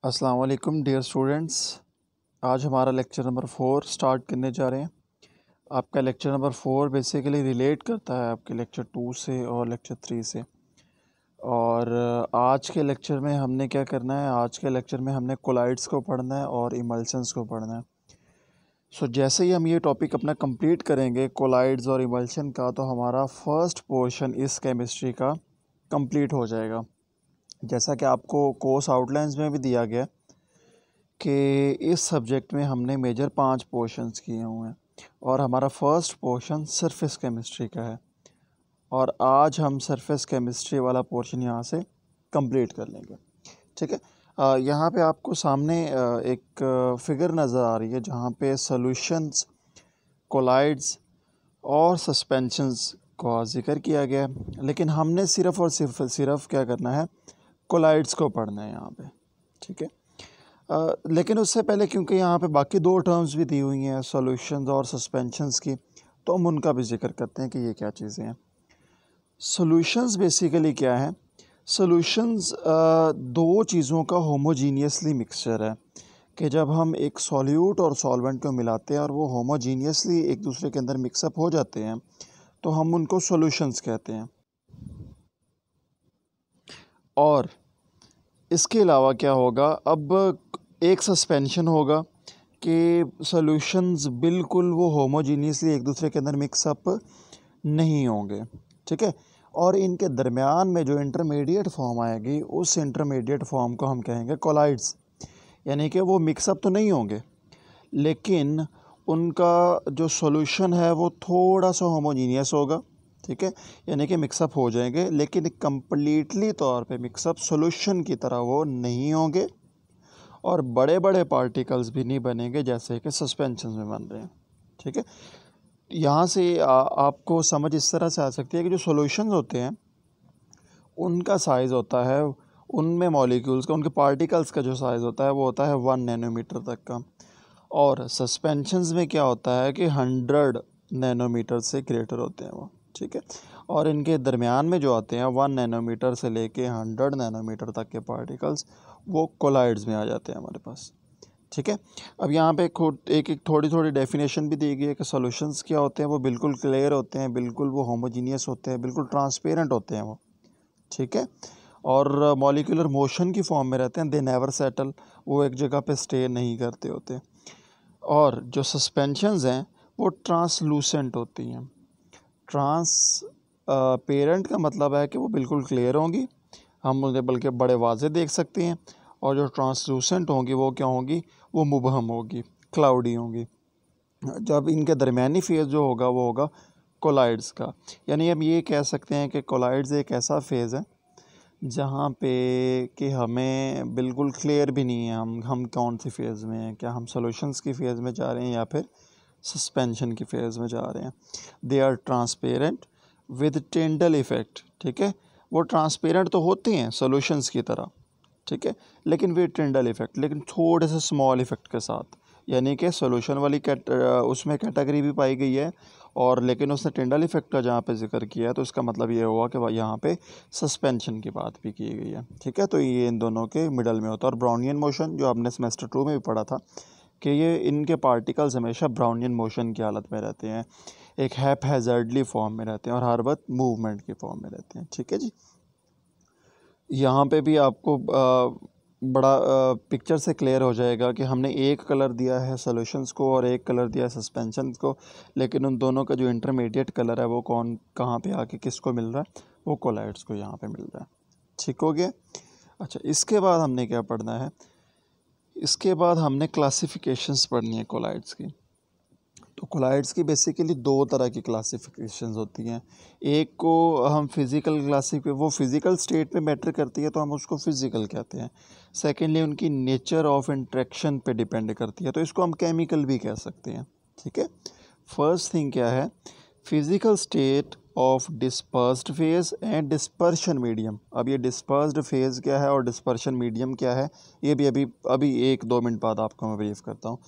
अस्सलाम वालेकुम dear students. आज हमारा लेक्चर नंबर 4 स्टार्ट करने जा रहे हैं। आपका लेक्चर नंबर 4 बेसिकली रिलेट करता है आपके लेक्चर 2 से और लेक्चर 3 से। और आज के लेक्चर में हमने क्या करना है, आज के लेक्चर में हमने कोलाइड्स को पढ़ना है और इमल्शंस को पढ़ना है। जैसे ही हम ये टॉपिक अपना कंप्लीट करेंगे कोलाइड्स और इमल्शन का, तो हमारा फर्स्ट पोर्शन इस केमिस्ट्री का कंप्लीट हो जाएगा। जैसा कि आपको कोर्स आउटलाइंस में भी दिया गया कि इस सब्जेक्ट में हमने मेजर 5 पोर्शंस किए हुए हैं और हमारा फर्स्ट पोर्शन सरफेस केमिस्ट्री का है और आज हम सरफेस केमिस्ट्री वाला पोर्शन यहाँ से कंप्लीट कर लेंगे। ठीक है, यहाँ पे आपको सामने एक फिगर नज़र आ रही है जहाँ पे सॉल्यूशंस, कोलाइड्स और सस्पेंशंस का जिक्र किया गया है, लेकिन हमने सिर्फ़ और सिर्फ क्या करना है, कोलाइड्स को पढ़ना है यहाँ पे। ठीक है, लेकिन उससे पहले क्योंकि यहाँ पे बाकी 2 टर्म्स भी दी हुई हैं सॉल्यूशंस और सस्पेंशंस की, तो हम उनका भी जिक्र करते हैं कि ये क्या चीज़ें हैं। सॉल्यूशंस बेसिकली क्या है? सॉल्यूशंस 2 चीज़ों का होमोजीनियसली मिक्सचर है कि जब हम एक सॉल्यूट और सॉल्वेंट को मिलाते हैं और वो होमोजीनियसली एक दूसरे के अंदर मिक्सअप हो जाते हैं, तो हम उनको सॉल्यूशंस कहते हैं। और इसके अलावा क्या होगा, अब एक सस्पेंशन होगा कि सॉल्यूशंस बिल्कुल वो होमोजीनियसली एक दूसरे के अंदर मिक्सअप नहीं होंगे। ठीक है, और इनके दरमियान में जो इंटरमीडिएट फॉर्म आएगी, उस इंटरमीडिएट फॉर्म को हम कहेंगे कोलाइड्स। यानी कि वो मिक्सअप तो नहीं होंगे, लेकिन उनका जो सॉल्यूशन है वो थोड़ा सा होमोजीनियस होगा। ठीक है, यानी कि मिक्सअप हो जाएंगे, लेकिन कम्प्लीटली तौर पे मिक्सअप सॉल्यूशन की तरह वो नहीं होंगे और बड़े बड़े पार्टिकल्स भी नहीं बनेंगे जैसे कि सस्पेंशन में बन रहे हैं। ठीक है, यहाँ से आपको समझ इस तरह से आ सकती है कि जो सॉल्यूशंस होते हैं उनका साइज़ होता है, उनमें मॉलिक्यूल्स का, उनके पार्टिकल्स का जो साइज़ होता है वो होता है 1 नैनोमीटर तक का। और सस्पेंशंस में क्या होता है कि 100 नैनोमीटर से ग्रेटर होते हैं वो। ठीक है, और इनके दरमियान में जो आते हैं 1 नैनोमीटर से लेके 100 नैनोमीटर तक के पार्टिकल्स, वो कोलाइड्स में आ जाते हैं हमारे पास। ठीक है, अब यहाँ पे एक थोड़ी थोड़ी डेफिनेशन भी दी गई है कि सॉल्यूशंस क्या होते हैं। वो बिल्कुल क्लियर होते हैं, बिल्कुल वो होमोजीनियस होते हैं, बिल्कुल ट्रांसपेरेंट होते हैं वो। ठीक है, और मॉलिक्यूलर मोशन की फॉर्म में रहते हैं। दे नेवर सेटल, वो एक जगह पे स्टे नहीं करते होते। और जो सस्पेंशंस हैं वो ट्रांसलूसेंट होती हैं। पेरेंट का मतलब है कि वो बिल्कुल क्लियर होंगी, हम उन्हें बल्कि बड़े वाज़े देख सकते हैं। और जो ट्रांसलूसेंट होंगी वो क्या होंगी, वो मुबहम होगी, क्लाउडी होंगी। जब इनके दरमियानी फेज़ जो होगा वो होगा कोलाइड्स का। यानी हम ये कह सकते हैं कि कोलाइड्स एक ऐसा फेज़ है जहाँ पे कि हमें बिल्कुल क्लियर भी नहीं है हम कौन सी फेज़ में हैं, क्या हम सॉल्यूशंस की फ़ेज़ में जा रहे हैं या फिर सस्पेंशन की फ़ेज़ में जा रहे हैं। They are transparent with Tyndall effect. ठीक है, वो ट्रांसपेरेंट तो होते हैं सॉल्यूशंस की तरह, ठीक है, लेकिन विद टिंडल इफ़ेक्ट, लेकिन थोड़े से स्मॉल इफ़ेक्ट के साथ। यानी कि सॉल्यूशन वाली उसमें कैटेगरी भी पाई गई है, और लेकिन उसने टिंडल इफ़ेक्ट का जहाँ पे जिक्र किया है, तो इसका मतलब ये हुआ कि यहाँ पे सस्पेंशन की बात भी की गई है। ठीक है, तो ये इन दोनों के मिडल में होता है। और ब्राउनियन मोशन जो आपने सेमेस्टर 2 में भी पढ़ा था कि ये इनके पार्टिकल्स हमेशा ब्राउनियन मोशन की हालत में रहते हैं, एक हैपहैज़र्डली फॉर्म में रहते हैं और हर वक्त मूवमेंट की फॉर्म में रहते हैं। ठीक है जी, यहाँ पे भी आपको बड़ा पिक्चर से क्लियर हो जाएगा कि हमने एक कलर दिया है सॉल्यूशंस को और एक कलर दिया है सस्पेंशंस को, लेकिन उन दोनों का जो इंटरमीडिएट कलर है वो कहाँ पे आके किसको मिल रहा है, वो कोलाइड्स को यहाँ पे मिल रहा है। ठीक हो गया। अच्छा, इसके बाद हमने क्या पढ़ना है, इसके बाद हमने क्लासिफिकेशंस पढ़नी है कोलाइड्स की। तो कोलाइड्स की बेसिकली 2 तरह की क्लासिफिकेशंस होती हैं। एक को हम फिज़िकल वो फिज़िकल स्टेट पे मैटर करती है तो हम उसको फिज़िकल कहते हैं। सेकेंडली उनकी नेचर ऑफ इंट्रैक्शन पे डिपेंड करती है, तो इसको हम केमिकल भी कह सकते हैं। ठीक है, फर्स्ट थिंग क्या है, physical state of dispersed phase and dispersion medium. अब ये डिस्पर्स्ड फेज़ क्या है और डिस्पर्शन मीडियम क्या है, ये भी अभी 1-2 मिनट बाद आपको मैं ब्रीफ करता हूँ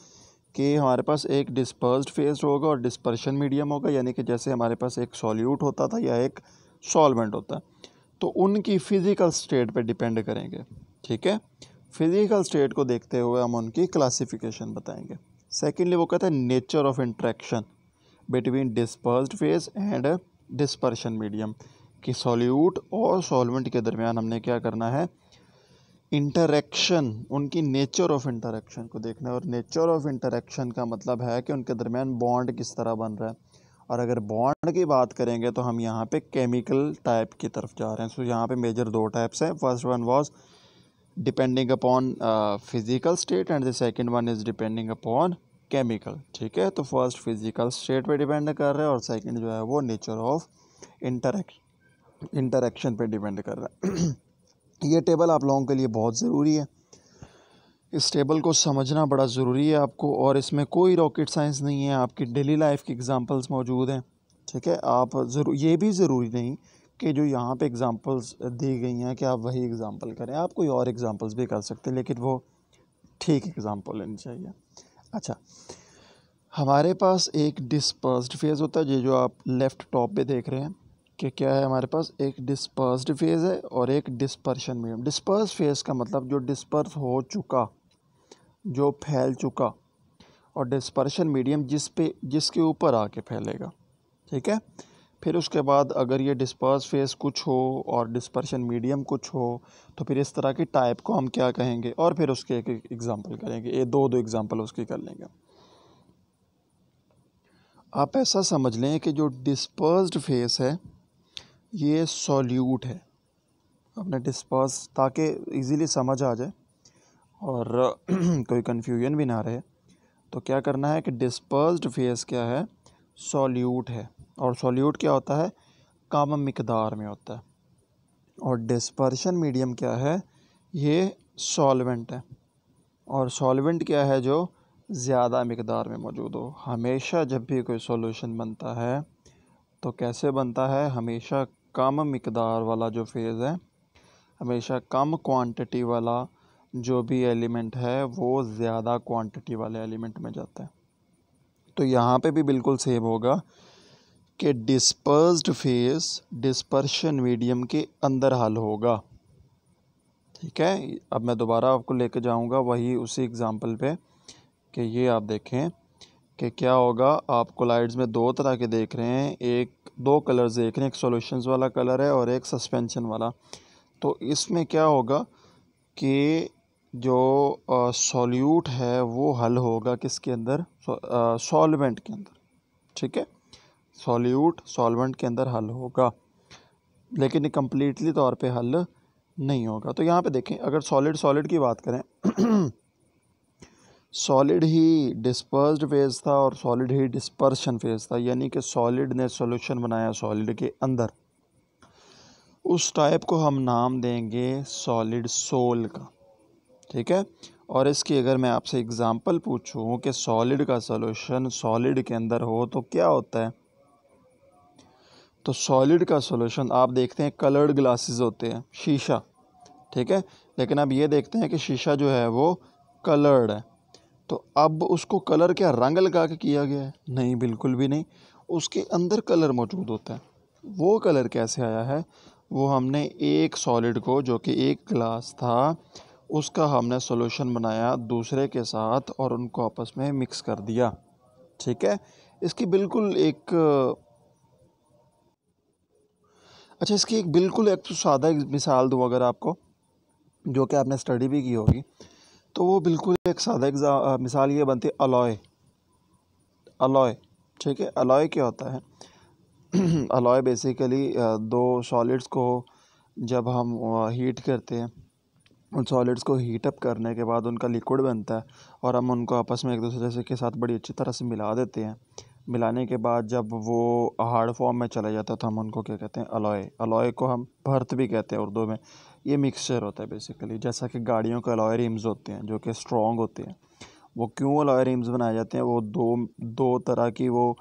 कि हमारे पास एक डिस्पर्स्ड फेज होगा और डिस्पर्शन मीडियम होगा। यानी कि जैसे हमारे पास एक सॉल्यूट होता था या एक सॉल्वेंट होता है, तो उनकी फ़िज़िकल स्टेट पे डिपेंड करेंगे। ठीक है, फिजिकल स्टेट को देखते हुए हम उनकी क्लासिफिकेशन बताएंगे। सेकेंडली वो कहता है nature of interaction between dispersed phase and dispersion medium, कि सॉल्यूट और सॉल्वेंट के दरमियान हमने क्या करना है, इंटरेक्शन, उनकी नेचर ऑफ इंटरेक्शन को देखना है। और नेचर ऑफ इंटरेक्शन का मतलब है कि उनके दरमियान बॉन्ड किस तरह बन रहा है। और अगर बॉन्ड की बात करेंगे तो हम यहाँ पे केमिकल टाइप की तरफ जा रहे हैं। सो यहाँ पे मेजर दो टाइप्स हैं। First one was depending upon physical state and the second one is depending upon chemical. ठीक है, तो फर्स्ट फिजिकल स्टेट पे डिपेंड कर रहा है और सेकंड जो है वो नेचर ऑफ इंटरेक्शन पे डिपेंड कर रहा है। ये टेबल आप लोगों के लिए बहुत ज़रूरी है, इस टेबल को समझना बड़ा ज़रूरी है आपको। और इसमें कोई रॉकेट साइंस नहीं है, आपकी डेली लाइफ की एग्जांपल्स मौजूद हैं। ठीक है, आप ये भी ज़रूरी नहीं कि जो यहाँ पे एग्जांपल्स दी गई हैं कि आप वही एग्जांपल करें, आप कोई और एग्जांपल्स भी कर सकते हैं, लेकिन वो ठीक एग्जांपल लेनी चाहिए। अच्छा, हमारे पास एक डिस्पर्स्ड फेज़ होता है, ये जो आप लेफ़्ट टॉप पे देख रहे हैं कि क्या है, हमारे पास एक डिस्पर्स्ड फेज़ है और एक डिस्पर्शन मीडियम। डिस्पर्स फेज़ का मतलब जो डिस्पर्स हो चुका, जो फैल चुका, और डिस्पर्शन मीडियम जिसके ऊपर आके फैलेगा। ठीक है, फिर उसके बाद अगर ये डिस्पर्स फेज़ कुछ हो और डिस्पर्शन मीडियम कुछ हो तो फिर इस तरह की टाइप को हम क्या कहेंगे, और फिर उसके एक एग्जांपल करेंगे, ये दो एग्जांपल उसकी कर लेंगे। आप ऐसा समझ लें कि जो डिस्पर्स्ड फेज़ है ये सॉल्यूट है। अपने डिस्पर्स, ताकि इजीली समझ आ जाए और कोई कन्फ्यूजन भी ना रहे, तो क्या करना है कि डिस्पर्स्ड फेज़ क्या है, सॉल्यूट है। और सॉल्यूट क्या होता है, कम मिकदार में होता है। और डिस्पर्शन मीडियम क्या है, ये सॉल्वेंट है। और सॉल्वेंट क्या है, जो ज़्यादा मिकदार में मौजूद हो। हमेशा जब भी कोई सॉल्यूशन बनता है तो कैसे बनता है, हमेशा कम मिकदार वाला जो फेज़ है, हमेशा कम क्वांटिटी वाला जो भी एलिमेंट है वो ज़्यादा क्वांटिटी वाले एलिमेंट में जाता है। तो यहाँ पे भी बिल्कुल सेम होगा कि डिस्पर्स्ड फेज़ डिस्पर्शन मीडियम के अंदर हल होगा। ठीक है, अब मैं दोबारा आपको लेके जाऊँगा वही उसी एग्ज़ाम्पल पे कि ये आप देखें कि क्या होगा। आप कोलाइड्स में दो तरह के देख रहे हैं, दो कलर्स देख रहे हैं, एक सॉल्यूशंस वाला कलर है और एक सस्पेंशन वाला। तो इसमें क्या होगा कि जो सॉल्यूट है वो हल होगा किसके अंदर, सॉल्वेंट के अंदर। ठीक है, सॉल्यूट सॉल्वेंट के अंदर हल होगा, लेकिन ये कम्प्लीटली तौर पे हल नहीं होगा। तो यहाँ पे देखें, अगर सॉलिड की बात करें सॉलिड ही डिस्पर्स्ड फेज़ था और सॉलिड ही डिस्पर्शन फेज़ था, यानी कि सॉलिड ने सॉल्यूशन बनाया सॉलिड के अंदर, उस टाइप को हम नाम देंगे सॉलिड सोल का। ठीक है, और इसकी अगर मैं आपसे एग्जांपल पूछूं कि सॉलिड का सॉल्यूशन सॉलिड के अंदर हो तो क्या होता है, तो सॉलिड का सॉल्यूशन आप देखते हैं कलर्ड ग्लासेस होते हैं, शीशा। ठीक है, लेकिन अब ये देखते हैं कि शीशा जो है वो कलर्ड है। तो अब उसको कलर क्या रंग लगा के किया गया है, नहीं, बिल्कुल भी नहीं। उसके अंदर कलर मौजूद होता है। वो कलर कैसे आया है, वो हमने एक सॉलिड को, जो कि एक ग्लास था, उसका हमने सॉल्यूशन बनाया दूसरे के साथ और उनको आपस में मिक्स कर दिया। ठीक है, इसकी बिल्कुल एक सादा मिसाल दूँ अगर आपको, जो कि आपने स्टडी भी की होगी, तो वो बिल्कुल एक सादा मिसाल ये बनती है अलॉय। ठीक है, अलॉय क्या होता है अलॉय बेसिकली दो सॉलिड्स को जब हम हीट करते हैं, उन सॉलिड्स को हीट अप करने के बाद उनका लिक्विड बनता है और हम उनको आपस में एक दूसरे से के साथ बड़ी अच्छी तरह से मिला देते हैं। मिलाने के बाद जब वो हार्ड फॉर्म में चला जाता है तो हम उनको क्या कहते हैं, अलॉय को हम भर्त भी कहते हैं उर्दू में। ये मिक्सचर होता है बेसिकली, जैसा कि गाड़ियों के अलॉय रिम्स होते हैं जो कि स्ट्रॉन्ग होते हैं। वो क्यों अलॉय रिम्स बनाए जाते हैं, वो दो तरह की वो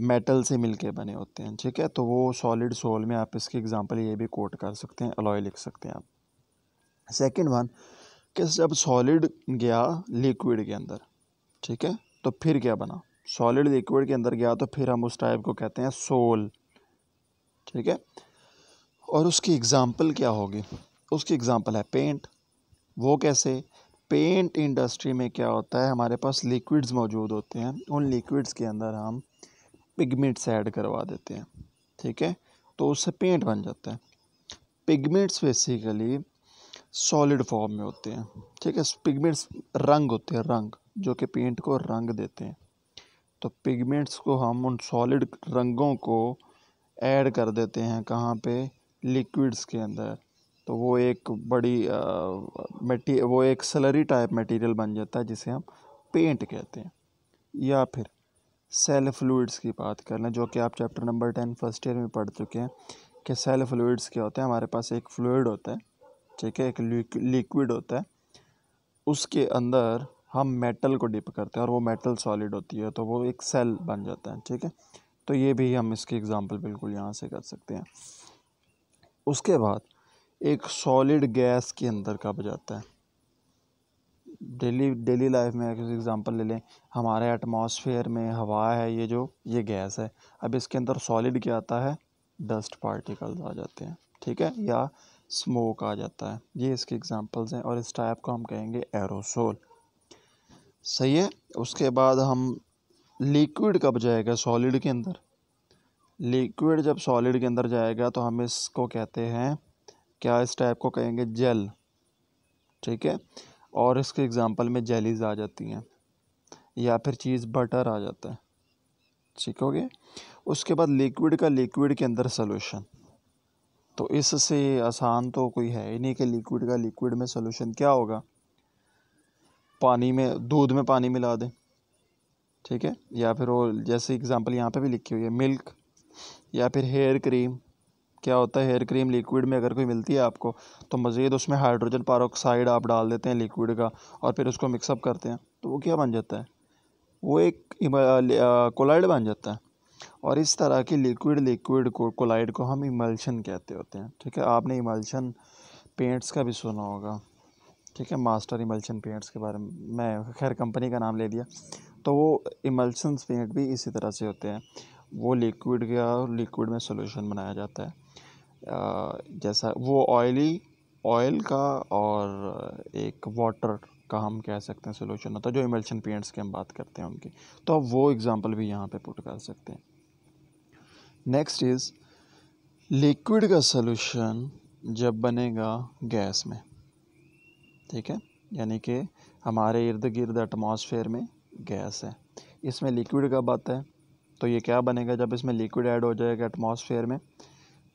मेटल से मिलके बने होते हैं। ठीक है, तो वो सॉलिड सोल में आप इसकी एग्जांपल ये भी कोट कर सकते हैं, अलॉय लिख सकते हैं आप। सेकंड वन कि जब सॉलिड गया लिक्विड के अंदर, ठीक है, तो फिर क्या बना, सॉलिड लिक्विड के अंदर गया तो फिर हम उस टाइप को कहते हैं सोल। ठीक है, और उसकी एग्जांपल क्या होगी, उसकी एग्जांपल है पेंट। वो कैसे? पेंट इंडस्ट्री में क्या होता है, हमारे पास लिक्विड्स मौजूद होते हैं, उन लिक्विड्स के अंदर हम पिगमेंट्स ऐड करवा देते हैं, ठीक है, तो उससे पेंट बन जाता है। पिगमेंट्स बेसिकली सॉलिड फॉर्म में होते हैं, ठीक है। पिगमेंट्स रंग होते हैं, रंग जो कि पेंट को रंग देते हैं। तो पिगमेंट्स को हम उन सॉलिड रंगों को ऐड कर देते हैं कहाँ पे? लिक्विड्स के अंदर। तो वो एक वो एक स्लरी टाइप मटेरियल बन जाता है जिसे हम पेंट कहते हैं। या फिर सेल फ्लूइड्स की बात कर लें, जो कि आप चैप्टर नंबर 10 फर्स्ट ईयर में पढ़ चुके हैं कि सेल फ्लूइड्स क्या होते हैं। हमारे पास एक फ्लूइड होता है, ठीक है, एक लिक्विड होता है, उसके अंदर हम मेटल को डिप करते हैं और वो मेटल सॉलिड होती है, तो वो एक सेल बन जाता है, ठीक है। तो ये भी हम इसकी एग्जांपल बिल्कुल यहाँ से कर सकते हैं। उसके बाद एक सॉलिड गैस के अंदर कब जाता है? डेली लाइफ में एक एग्जांपल ले लें, हमारे एटमॉस्फेयर में हवा है, ये गैस है। अब इसके अंदर सॉलिड क्या आता है? डस्ट पार्टिकल्स आ जाते हैं, ठीक है, या स्मोक आ जाता है। ये इसके एग्जांपल्स हैं और इस टाइप को हम कहेंगे एरोसोल। सही है। उसके बाद हम लिक्विड कब जाएगा सॉलिड के अंदर? लिक्विड जब सॉलिड के अंदर जाएगा तो हम इसको कहते हैं क्या? इस टाइप को कहेंगे जेल, ठीक है। और इसके एग्जांपल में जेलीज आ जाती हैं या फिर चीज़ बटर आ जाता है, ठीक हो गया। उसके बाद लिक्विड का लिक्विड के अंदर सोल्यूशन, तो इससे आसान तो कोई है ही नहीं कि लिक्विड का लिक्विड में सोल्यूशन क्या होगा? पानी में, दूध में पानी मिला दें, ठीक है, या फिर वो जैसे एग्जांपल यहाँ पे भी लिखी हुई है मिल्क, या फिर हेयर क्रीम। क्या होता है? हेयर क्रीम लिक्विड में अगर कोई मिलती है आपको तो मज़ीद उसमें हाइड्रोजन पेरोक्साइड आप डाल देते हैं लिक्विड का और फिर उसको मिक्सअप करते हैं, तो वो क्या बन जाता है? वो एक कोलाइड बन जाता है। और इस तरह की लिक्विड को कोलाइड को हम इमल्शन कहते होते हैं, ठीक है। आपने इमल्शन पेंट्स का भी सुना होगा, ठीक है, मास्टर इमल्शन पेंट्स के बारे में, मैं खैर कंपनी का नाम ले दिया। तो वो इमल्शन पेंट भी इसी तरह से होते हैं, वो लिक्विड में सॉल्यूशन बनाया जाता है। जैसा वो ऑयल का और एक वाटर का हम कह सकते हैं सॉल्यूशन होता है, जो इमल्शन पेंट्स की हम बात करते हैं उनकी। तो अब वो एग्जांपल भी यहाँ पे पुट कर सकते हैं। नेक्स्ट इज़ लिक्विड का सॉल्यूशन जब बनेगा गैस में, ठीक है, यानी कि हमारे इर्द गिर्द एटमॉस्फेयर में गैस है, इसमें लिक्विड कब आता है? तो ये क्या बनेगा? जब इसमें लिक्विड ऐड हो जाएगा एटमॉस्फेयर में,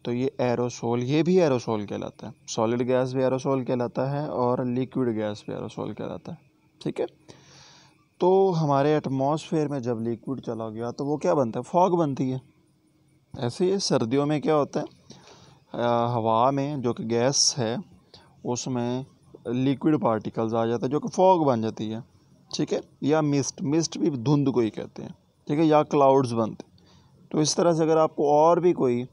तो ये एरोसोल, ये भी एरोसोल कहलाता है। सॉलिड गैस भी एरोसोल कहलाता है और लिक्विड गैस भी एरोसोल कहलाता है, ठीक है। तो हमारे एटमॉस्फेयर में जब लिक्विड चला गया तो वो क्या बनता है? फॉग बनती है। ऐसे ही सर्दियों में क्या होता है? हवा में जो कि गैस है उसमें लिक्विड पार्टिकल्स आ जाते हैं जो कि फॉग बन जाती है, ठीक है, या मिस्ट भी धुंध को ही कहते हैं, ठीक है, या क्लाउड्स बनते। तो इस तरह से अगर आपको और भी कोई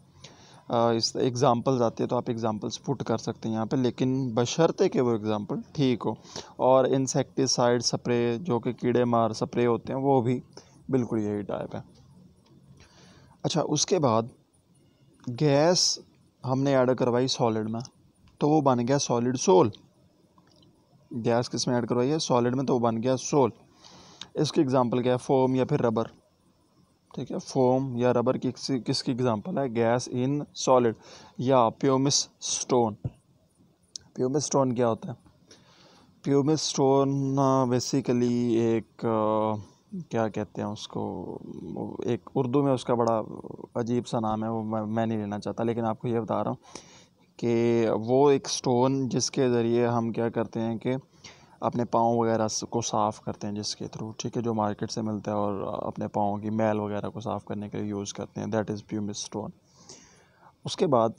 इस एग्जांपल्स आते हैं तो आप एग्जांपल्स पुट कर सकते हैं यहाँ पे, लेकिन बशर्ते कि वो एग्जांपल ठीक हो। और इंसेक्टिसाइड स्प्रे जो कि कीड़े मार स्प्रे होते हैं वो भी बिल्कुल यही टाइप है। अच्छा, उसके बाद गैस हमने ऐड करवाई सॉलिड में, तो वो बन गया सॉलिड सोल। गैस किस में ऐड करवाई है? सॉलिड में, तो वो बन गया सोल। इसकी एग्जांपल क्या है? फोम या फिर रबर, ठीक है। फोम या रबर की किसकी एग्जांपल है? Gas in solid. या प्यूमिस स्टोन। प्यूमिस स्टोन क्या होता है? प्यूमिस स्टोन बेसिकली एक क्या कहते हैं उसको, एक उर्दू में उसका बड़ा अजीब सा नाम है, वो मैं नहीं लेना चाहता, लेकिन आपको ये बता रहा हूँ कि वो एक स्टोन जिसके ज़रिए हम क्या करते हैं कि अपने पाँव वगैरह को साफ़ करते हैं जिसके थ्रू, ठीक है, जो मार्केट से मिलता है, और अपने पाँव की मैल वगैरह को साफ़ करने के लिए यूज़ करते हैं, दैट इज़ प्यूमिस स्टोन। उसके बाद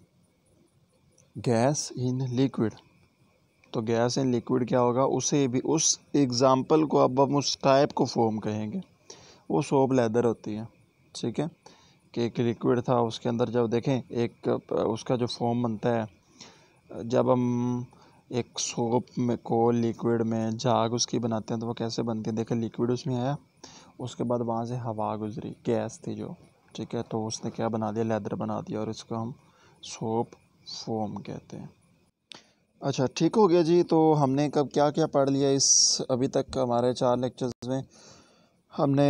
गैस इन लिक्विड, तो गैस इन लिक्विड क्या होगा? उसे भी उस एग्ज़ाम्पल को अब हम उस टाइप को फोम कहेंगे, वो सोप लेदर होती है, ठीक है, कि एक लिक्विड था उसके अंदर जब देखें एक उसका जो फोम बनता है, जब हम एक सोप में को लिक्विड में झाग उसकी बनाते हैं तो वो कैसे बनती है? देखें, लिक्विड उसमें आया, उसके बाद वहाँ से हवा गुजरी, गैस थी जो, ठीक है, तो उसने क्या बना दिया? लेदर बना दिया, और इसको हम सोप फोम कहते हैं। अच्छा, ठीक हो गया जी। तो हमने कब क्या क्या पढ़ लिया इस अभी तक हमारे 4 लेक्चर्स में? हमने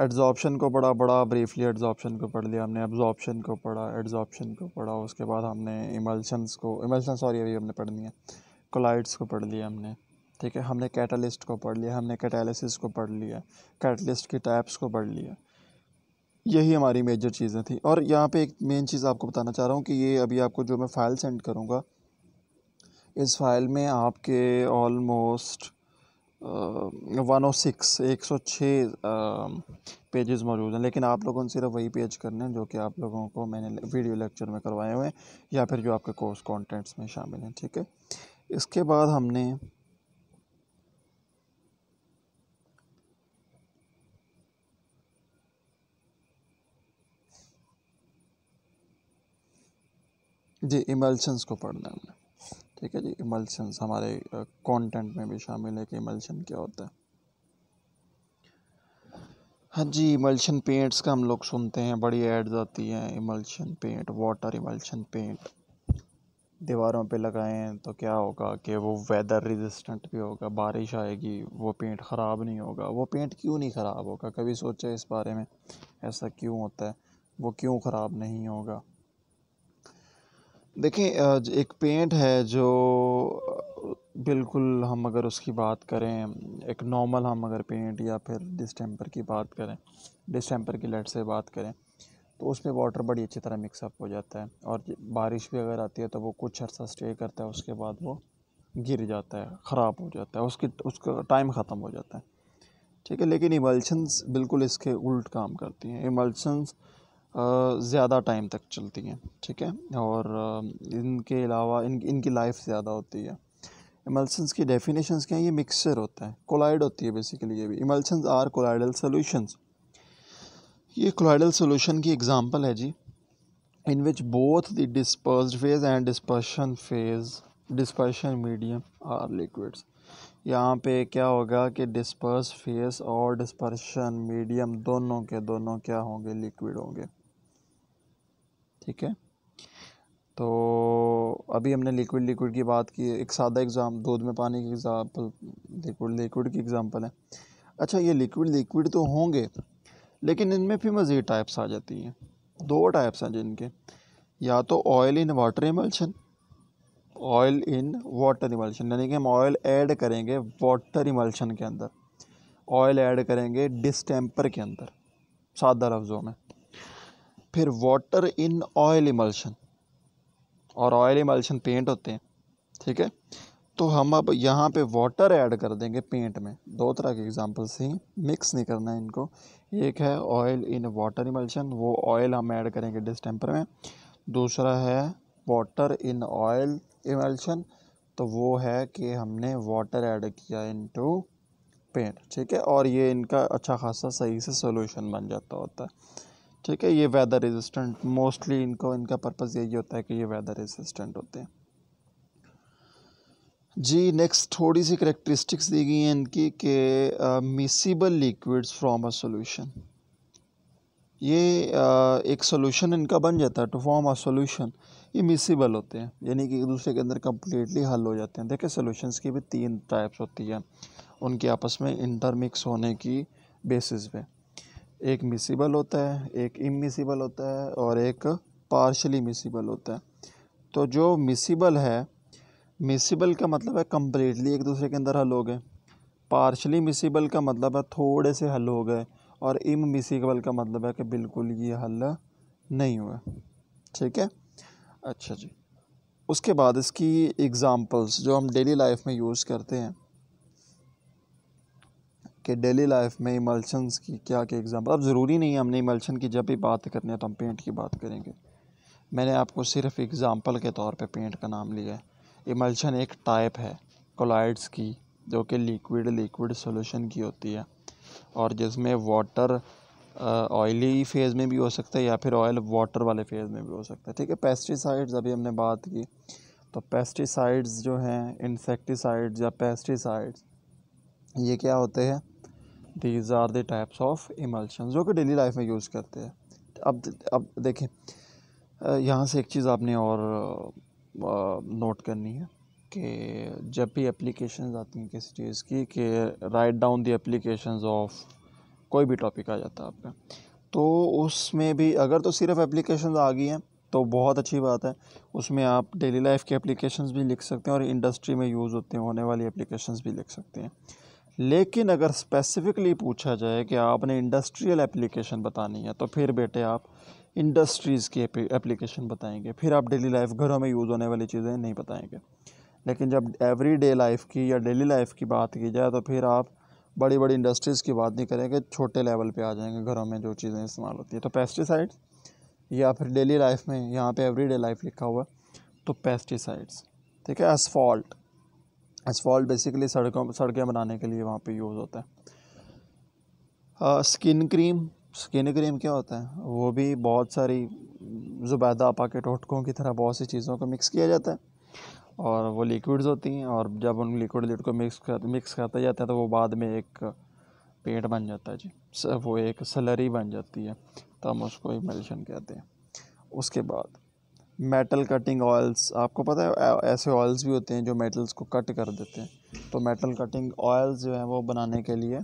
एड्जॉर्प्शन को पढ़ा, बड़ा ब्रीफली एड्जॉर्प्शन को पढ़ लिया हमने, एब्जॉर्प्शन को पढ़ा, एड्जॉर्प्शन को पढ़ा, उसके बाद हमने इमल्शन सॉरी अभी हमने पढ़नी है, कोलाइड्स को पढ़ लिया हमने, ठीक है। हमने कैटालिस्ट को पढ़ लिया, हमने कैटालिसिस को पढ़ लिया, कैटलिस्ट की टाइप्स को पढ़ लिया। यही हमारी मेजर चीज़ें थी। और यहाँ पे एक मेन चीज़ आपको बताना चाह रहा हूँ कि ये अभी आपको जो मैं फ़ाइल सेंड करूँगा, इस फाइल में आपके ऑलमोस्ट 106 पेजेस मौजूद हैं, लेकिन आप लोगों ने सिर्फ वही पेज करने हैं जो कि आप लोगों को मैंने वीडियो लेक्चर में करवाए हुए हैं या फिर जो आपके कोर्स कंटेंट्स में शामिल हैं, ठीक है। इसके बाद हमने जी इमल्शंस को पढ़ना है हमने, ठीक है जी। इमल्शंस हमारे कंटेंट में भी शामिल है कि इमल्शन क्या होता है। हाँ जी, इमल्शन पेंट्स का हम लोग सुनते हैं, बड़ी एड्स आती हैं, emulsion paint, water emulsion paint दीवारों पे लगाएं तो क्या होगा कि वो वेदर रेजिस्टेंट भी होगा, बारिश आएगी वो पेंट ख़राब नहीं होगा। वो पेंट क्यों नहीं ख़राब होगा, कभी सोचा इस बारे में? ऐसा क्यों होता है, वो क्यों ख़राब नहीं होगा? देखिए एक पेंट है जो बिल्कुल हम अगर उसकी बात करें, एक नॉर्मल हम अगर पेंट या फिर डिस्टेम्पर की बात करें, डिस्टेम्पर की लेड से बात करें, तो उसमें वाटर बड़ी अच्छी तरह मिक्सअप हो जाता है और बारिश भी अगर आती है तो वो कुछ अर्सा स्टे करता है, उसके बाद वो गिर जाता है, ख़राब हो जाता है, उसका टाइम ख़त्म हो जाता है, ठीक है। लेकिन इमल्शंस बिल्कुल इसके उल्ट काम करती हैं। इमल्शंस ज़्यादा टाइम तक चलती हैं, ठीक है। और इनके अलावा इनकी लाइफ ज़्यादा होती है। इमल्शंस की डेफिनेशंस क्या है? ये मिक्सचर होता है, कोलाइड होती है बेसिकली। ये भी इमल्शंस आर कोलाइडल सॉल्यूशंस। ये कोलाइडल सॉल्यूशन की एग्जांपल है जी, in which both the dispersed phase and dispersion medium are liquids। यहाँ पे क्या होगा कि डिस्पर्स फेस और डिस्पर्शन मीडियम दोनों के दोनों क्या होंगे? लिक्विड होंगे, ठीक है। तो अभी हमने लिक्विड की बात की, एक सादा एग्जाम दूध में पानी की एग्जाम्पल, लिक्विड की एग्जांपल है। अच्छा, ये लिक्विड तो होंगे, लेकिन इनमें भी मज़ीद टाइप्स आ जाती हैं। 2 टाइप्स हैं जिनके, या तो oil in water emulsion, oil in water emulsion यानी कि हम ऑयल ऐड करेंगे वाटर इमल्शन के अंदर, ऑयल ऐड करेंगे डिस्टेम्पर के अंदर, सादा लफ्ज़ों में। फिर वाटर इन ऑयल इमल्शन, और ऑयल इमल्शन पेंट होते हैं, ठीक है। तो हम अब यहाँ पे वाटर ऐड कर देंगे पेंट में। 2 तरह के एग्जांपल्स ही, मिक्स नहीं करना है इनको। एक है ऑयल इन वाटर इमल्शन, वो ऑयल हम ऐड करेंगे डिस्टेम्पर में। दूसरा है वाटर इन ऑयल इमल्शन, तो वो है कि हमने वाटर ऐड किया इनटू पेंट, ठीक है। और ये इनका अच्छा खासा सही से सॉल्यूशन बन जाता होता है, ठीक है। ये वेदर रेजिस्टेंट मोस्टली इनका पर्पज़ यही होता है कि ये वेदर रेजिस्टेंट होते हैं जी। नेक्स्ट थोड़ी सी करेक्टरिस्टिक्स दी गई हैं इनकी कि miscible liquids from a solution. ये एक सॉल्यूशन इनका बन जाता है, टू फॉर्म अ सॉल्यूशन। ये मिसिबल होते हैं, यानी कि एक दूसरे के अंदर कम्प्लीटली हल हो जाते हैं। देखिए सॉल्यूशंस की भी 3 टाइप्स होती हैं, उनके आपस में इंटरमिक्स होने की बेसिस पे। एक मिसिबल होता है, एक इमिसिबल होता है, और एक पार्शली मिसिबल होता है। तो जो मिसिबल है, मिसिबल का मतलब है कम्प्लीटली एक दूसरे के अंदर हल हो गए, पार्शली मिसिबल का मतलब है थोड़े से हल हो गए, और इममिसिबल का मतलब है कि बिल्कुल ये हल नहीं हुआ, ठीक है। अच्छा जी, उसके बाद इसकी एग्ज़ाम्पल्स जो हम डेली लाइफ में यूज़ करते हैं, कि डेली लाइफ में इमल्शंस की क्या क्या एग्ज़ाम्पल। अब ज़रूरी नहीं है हमने इमल्शन की जब भी बात करनी है तो हम पेंट की बात करेंगे। मैंने आपको सिर्फ एग्ज़ाम्पल के तौर पे पेंट का नाम लिया है। इमल्शन एक टाइप है कोलाइड्स की, जो कि लिक्विड सॉल्यूशन की होती है, और जिसमें वाटर ऑयली फेज़ में भी हो सकता है या फिर ऑयल वाटर वाले फेज़ में भी हो सकता है, ठीक है। पेस्टिसाइड्स अभी हमने बात की, तो पेस्टिसाइड्स जो हैं, इंसेक्टिसाइड्स या पेस्टिसाइड्स, ये क्या होते हैं? These are the types of emulsion जो कि डेली लाइफ में यूज़ करते हैं। अब देखें, यहाँ से एक चीज़ आपने और नोट करनी है कि जब भी एप्लीकेशंस आती हैं किसी चीज़ की, कि write down the applications of कोई भी टॉपिक आ जाता है आपका, तो उसमें भी अगर तो सिर्फ एप्लीकेशंस आ गई हैं तो बहुत अच्छी बात है। उसमें आप डेली लाइफ के एप्लीकेशंस भी लिख सकते हैं और इंडस्ट्री में यूज़ होने वाली एप्लीकेशंस भी लिख सकते हैं। लेकिन अगर स्पेसिफिकली पूछा जाए कि आपने इंडस्ट्रियल एप्लीकेशन बतानी है, तो फिर बेटे आप इंडस्ट्रीज़ की एप्लीकेशन बताएंगे, फिर आप डेली लाइफ घरों में यूज़ होने वाली चीज़ें नहीं बताएंगे। लेकिन जब एवरी डे लाइफ की या डेली लाइफ की बात की जाए तो फिर आप बड़ी बड़ी इंडस्ट्रीज़ की बात नहीं करेंगे, छोटे लेवल पे आ जाएंगे घरों में जो चीज़ें इस्तेमाल होती है। तो पेस्टिसाइड्स, या फिर डेली लाइफ में यहाँ पे एवरी डे लाइफ लिखा हुआ है तो पेस्टिसाइड्स, ठीक है। एसफॉल्ट, एसफॉल्ट बेसिकली सड़कें बनाने के लिए वहाँ पे यूज़ होता है। स्किन क्रीम, स्किन क्रीम क्या होता है? वो भी बहुत सारी ज़ुबैदा आपा के टोटकों की तरह बहुत सी चीज़ों को मिक्स किया जाता है और वो लिक्विड्स होती हैं, और जब उन लिक्विड को मिक्स करते जाते हैं तो वो बाद में एक पेंट बन जाता है जी, वो एक स्लरी बन जाती है, तो हम उसको इमल्शन कहते हैं। उसके बाद मेटल कटिंग ऑयल्स, आपको पता है ऐसे ऑयल्स भी होते हैं जो मेटल्स को कट कर देते हैं, तो मेटल कटिंग ऑयल्स जो हैं वो बनाने के लिए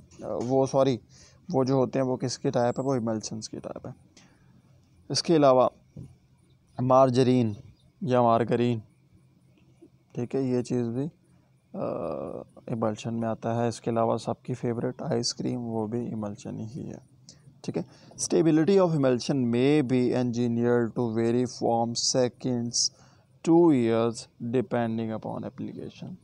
वो जो होते हैं वो किसकी टाइप है? वो इमल्शंस की टाइप है। इसके अलावा मार्जरीन या मार्गरीन, ठीक है, ये चीज़ भी इमल्शन में आता है। इसके अलावा सबकी फेवरेट आइसक्रीम, वो भी इमल्शन ही है, ठीक है। Stability of emulsion may be engineered to vary from seconds to years depending upon application.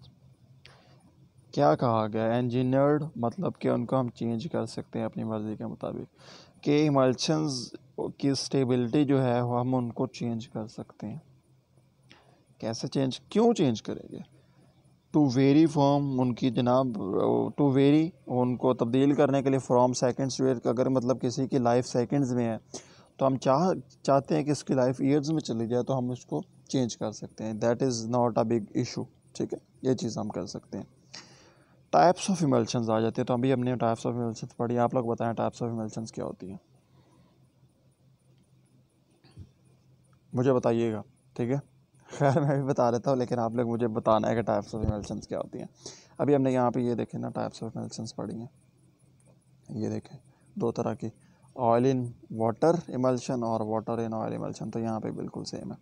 क्या कहा गया? engineered मतलब कि उनको हम चेंज कर सकते हैं अपनी मर्ज़ी के मुताबिक, कि इमल्शंस की स्टेबिलिटी जो है वो हम उनको चेंज कर सकते हैं। कैसे चेंज, क्यों चेंज करेंगे? टू वेरी फ्रॉम, उनकी जनाब, टू वेरी, उनको तब्दील करने के लिए, फ्रॉम सेकेंड्स टू ईयर, अगर मतलब किसी की लाइफ सेकेंड्स में है तो हम चाहते हैं कि इसकी लाइफ ईयर्स में चली जाए, तो हम उसको चेंज कर सकते हैं। That is not a big issue, ठीक है, ये चीज़ हम कर सकते हैं। टाइप्स ऑफ इमल्शंस आ जाते हैं, तो अभी हमने टाइप्स ऑफ इमल्शंस पढ़ी, आप लोग बताएं टाइप्स ऑफ इमल्शंस क्या होती हैं, मुझे बताइएगा, ठीक है। खैर मैं भी बता देता हूँ, लेकिन आप लोग मुझे बताना है कि टाइप्स ऑफ इमल्शंस क्या होती हैं। अभी हमने यहाँ पे ये देखें ना, टाइप्स ऑफ इमल्शंस पढ़ी हैं, ये देखें दो तरह की, ऑयल इन वाटर इमल्शन और वाटर इन ऑयल इमल्शन, तो यहाँ पे बिल्कुल सेम है,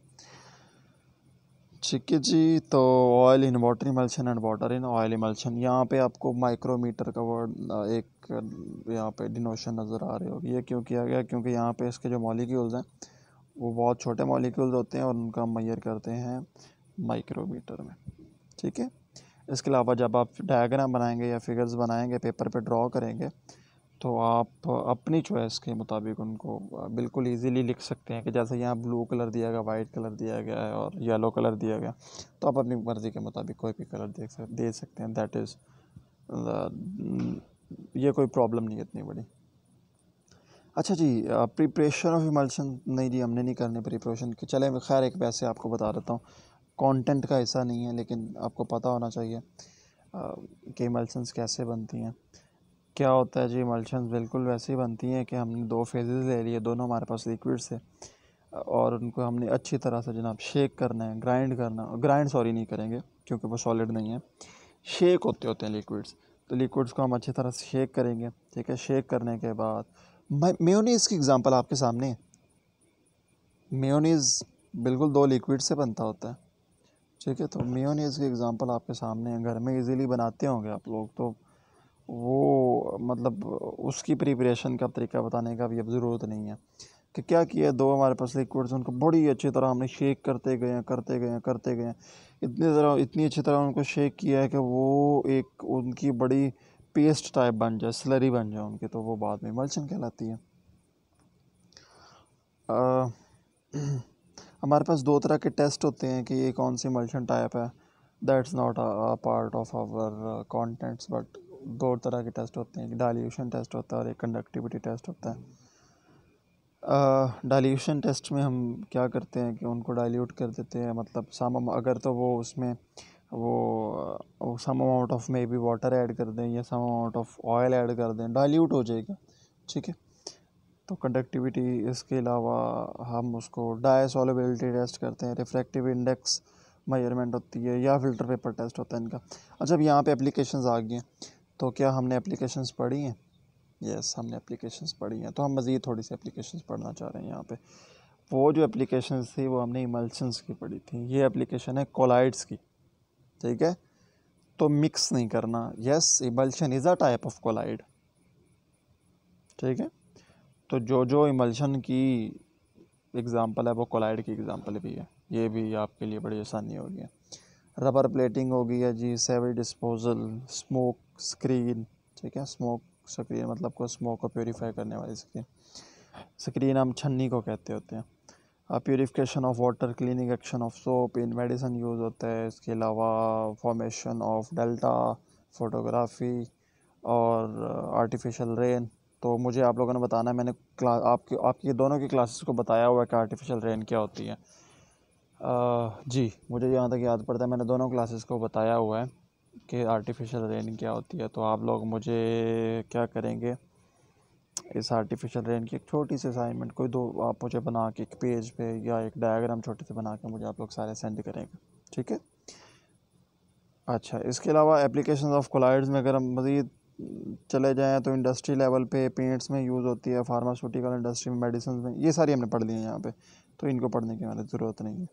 ठीक है जी। तो oil in water emulsion and water in oil emulsion, यहाँ पे आपको माइक्रोमीटर का वर्ड एक यहाँ पे डिनोशन नज़र आ रही होगी। ये क्यों किया गया? क्योंकि यहाँ पे इसके जो मॉलिक्यूल्स हैं वो बहुत छोटे मॉलिक्यूल्स होते हैं और उनका मेजर करते हैं माइक्रोमीटर में, ठीक है। इसके अलावा जब आप डायग्राम बनाएंगे या फिगर्स बनाएंगे, पेपर पे ड्रॉ करेंगे, तो आप अपनी चॉइस के मुताबिक उनको बिल्कुल इजीली लिख सकते हैं, कि जैसे यहाँ ब्लू कलर दिया गया, वाइट कलर दिया गया है और येलो कलर दिया गया, तो आप अपनी मर्ज़ी के मुताबिक कोई भी कलर दे सकते हैं। दैट इज़ ये कोई प्रॉब्लम नहीं है इतनी बड़ी। अच्छा जी, प्रिपरेशन ऑफ इमल्शन, नहीं जी हमने नहीं करनी प्रिपरेशन की, चले खैर एक वैसे आपको बता देता हूँ, कंटेंट का हिस्सा नहीं है लेकिन आपको पता होना चाहिए कि इमल्शंस कैसे बनती हैं। क्या होता है जी, इमल्शंस बिल्कुल वैसे ही बनती हैं कि हमने दो फेजेस ले लिए, दोनों हमारे पास लिक्विड्स है और उनको हमने अच्छी तरह से जनाब शेक करना है, ग्राइंड सॉरी नहीं करेंगे क्योंकि वो सॉलिड नहीं है, शेक होते हैं लिक्विड्स, तो लिक्विड्स को हम अच्छी तरह से शेक करेंगे, ठीक है। शेक करने के बाद मेयोनीज़ की एग्ज़ाम्पल आपके सामने है। मेयोनीज़ बिल्कुल दो लिक्विड से बनता होता है, ठीक है। तो मेयोनीज़ की एग्ज़ाम्पल आपके सामने है, घर में इजीली बनाते होंगे आप लोग, तो वो मतलब उसकी प्रिपरेशन का तरीका बताने का भी अब ज़रूरत नहीं है कि क्या किया, दो हमारे पास लिक्विड्स उनको बड़ी अच्छी तरह हमने शेक करते गए इतनी अच्छी तरह उनको शेक किया है कि वो एक उनकी बड़ी पेस्ट टाइप बन जाए, स्लरी बन जाए उनकी, तो वो बाद में इमल्शन कहलाती है। अ, हमारे पास दो तरह के टेस्ट होते हैं कि ये कौन सी इमल्शन टाइप है, that's not a part of our contents, but दो तरह के टेस्ट होते हैं, डाइल्यूशन टेस्ट होता है और एक कंडक्टिविटी टेस्ट होता है। डाइल्यूशन टेस्ट में हम क्या करते हैं कि उनको डाइल्यूट कर देते हैं, मतलब सम अगर तो वो उसमें वो some amount of may be water add कर दें या some amount of oil add कर दें, डाइल्यूट हो जाएगा, ठीक है। तो कंडक्टिविटी, इसके अलावा हम उसको डाई सॉल्युबिलिटी टेस्ट करते हैं, रिफ्रैक्टिव इंडेक्स मेजरमेंट होती है या फ़िल्टर पेपर टेस्ट होता है इनका। अच्छा, अब यहाँ पे एप्लीकेशंस आ गई हैं, तो क्या हमने एप्लीकेशंस पढ़ी हैं? यस, हमने एप्लीकेशंस पढ़ी हैं। तो हम मज़ीद थोड़ी सी एप्लीकेशंस पढ़ना चाह रहे हैं यहाँ पे। वो जो एप्लीकेशंस थी वो हमने इमल्शंस की पढ़ी थी। ये एप्लीकेशन है कोलाइड्स की, ठीक है। तो मिक्स नहीं करना। Yes, emulsion is a type of colloid, ठीक है। तो जो जो इमल्शन की एग्ज़ाम्पल है वो कोलाइड की एग्ज़ाम्पल भी है। ये भी आपके लिए बड़ी आसानी होगी। रबर प्लेटिंग हो गई है जी, सेवेज डिस्पोजल, स्मोक स्क्रीन, ठीक है। स्मोक स्क्रीन मतलब को स्मोक को प्योरीफाई करने वाली स्क्रीन। स्क्रीन हम छन्नी को कहते होते हैं। Purification of water, cleaning action of soap, in medicine use होता है। इसके अलावा फॉर्मेशन ऑफ डेल्टा, फोटोग्राफी और आर्टिफिशियल रेन। तो मुझे आप लोगों ने बताना है, मैंने आपकी दोनों की क्लासेस को बताया हुआ है कि आर्टिफिशियल रेन क्या होती है। जी, मुझे यहाँ तक याद पड़ता है मैंने दोनों क्लासेस को बताया हुआ है कि आर्टिफिशियल रेन क्या होती है। तो आप लोग मुझे क्या करेंगे, इस आर्टिफिशियल रेन की एक छोटी सी असाइनमेंट कोई दो आप मुझे बना के एक पेज पे या एक डायग्राम छोटे से बना के मुझे आप लोग सारे सेंड करेंगे, ठीक है। अच्छा, इसके अलावा एप्लीकेशन ऑफ कोलाइड्स में अगर हम मज़ीद चले जाएँ तो इंडस्ट्री लेवल पे पेंट्स में यूज़ होती है, फार्मास्यूटिकल इंडस्ट्री में, मेडिसिन में, ये सारी हमने पढ़ ली है यहाँ पे, तो इनको पढ़ने की हमारी ज़रूरत नहीं है,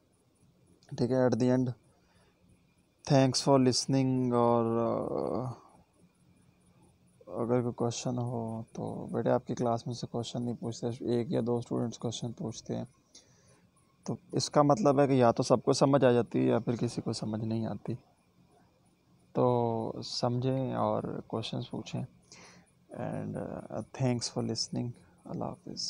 ठीक है। At the end thanks for listening. और अगर कोई क्वेश्चन हो तो बेटे आपकी क्लास में से क्वेश्चन नहीं पूछते, एक या दो स्टूडेंट्स क्वेश्चन पूछते हैं, तो इसका मतलब है कि या तो सबको समझ आ जाती है या फिर किसी को समझ नहीं आती। तो समझें और क्वेश्चंस पूछें। And thanks for listening. अल्लाह हाफिज़।